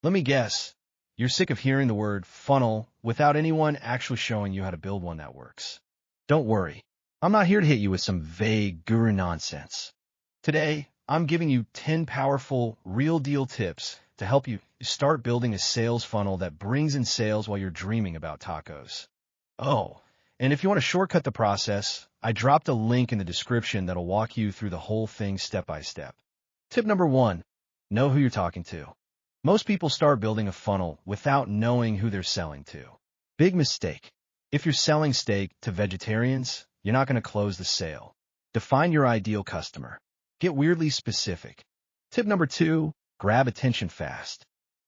Let me guess, you're sick of hearing the word funnel without anyone actually showing you how to build one that works. Don't worry, I'm not here to hit you with some vague guru nonsense. Today, I'm giving you 10 powerful, real-deal tips to help you start building a sales funnel that brings in sales while you're dreaming about tacos. Oh, and if you want to shortcut the process, I dropped a link in the description that'll walk you through the whole thing step by step. Tip number 1, know who you're talking to. Most people start building a funnel without knowing who they're selling to. Big mistake. If you're selling steak to vegetarians, you're not going to close the sale. Define your ideal customer. Get weirdly specific. Tip number 2, grab attention fast.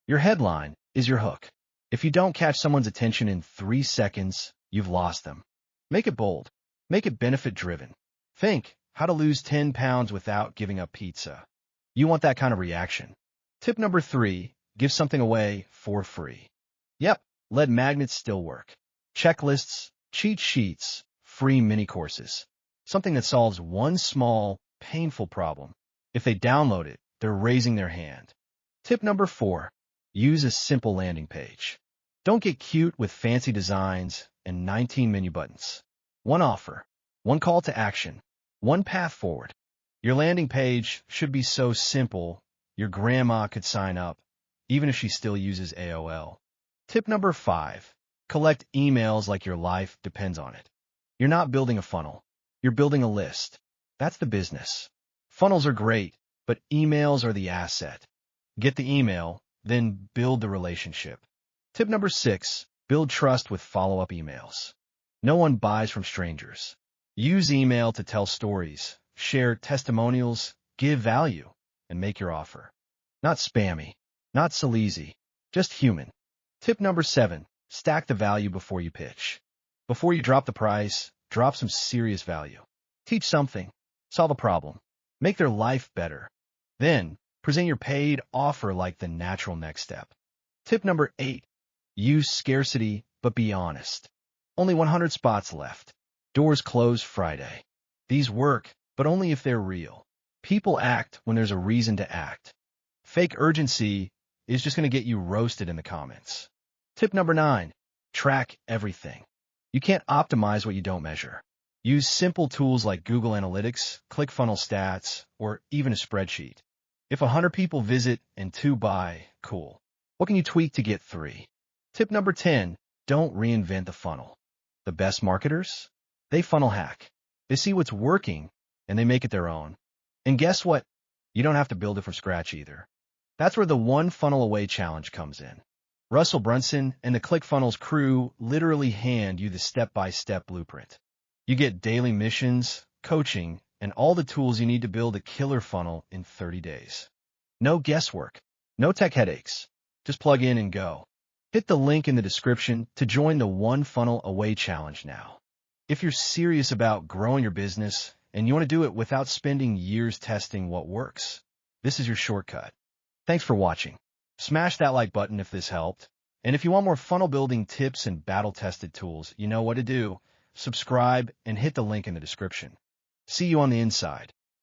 Your headline is your hook. If you don't catch someone's attention in 3 seconds, you've lost them. Make it bold. Make it benefit-driven. Think, how to lose 10 pounds without giving up pizza. You want that kind of reaction. Tip number 3, give something away for free. Yep, lead magnets still work. Checklists, cheat sheets, free mini courses. Something that solves one small, painful problem. If they download it, they're raising their hand. Tip number 4, use a simple landing page. Don't get cute with fancy designs and 19 menu buttons. One offer, one call to action, one path forward. Your landing page should be so simple, your grandma could sign up, even if she still uses AOL. Tip number 5, collect emails like your life depends on it. You're not building a funnel. You're building a list. That's the business. Funnels are great, but emails are the asset. Get the email, then build the relationship. Tip number 6, build trust with follow-up emails. No one buys from strangers. Use email to tell stories, share testimonials, give value, and make your offer. Not spammy, not sleazy, just human. Tip number 7, stack the value before you pitch. Before you drop the price, drop some serious value. Teach something, solve a problem, make their life better. Then, present your paid offer like the natural next step. Tip number 8, use scarcity, but be honest. Only 100 spots left. Doors close Friday. These work, but only if they're real. People act when there's a reason to act. Fake urgency is just going to get you roasted in the comments. Tip number 9, track everything. You can't optimize what you don't measure. Use simple tools like Google Analytics, ClickFunnels Stats, or even a spreadsheet. If 100 people visit and 2 buy, cool. What can you tweak to get 3? Tip number 10, don't reinvent the funnel. The best marketers? They funnel hack. They see what's working, and they make it their own. And guess what? You don't have to build it from scratch either. That's where the One Funnel Away Challenge comes in. Russell Brunson and the ClickFunnels crew literally hand you the step-by-step blueprint. You get daily missions, coaching, and all the tools you need to build a killer funnel in 30 days. No guesswork, no tech headaches. Just plug in and go. Hit the link in the description to join the One Funnel Away Challenge now. If you're serious about growing your business and you want to do it without spending years testing what works, this is your shortcut. Thanks for watching. Smash that like button if this helped. And if you want more funnel building tips and battle-tested tools, you know what to do. Subscribe and hit the link in the description. See you on the inside.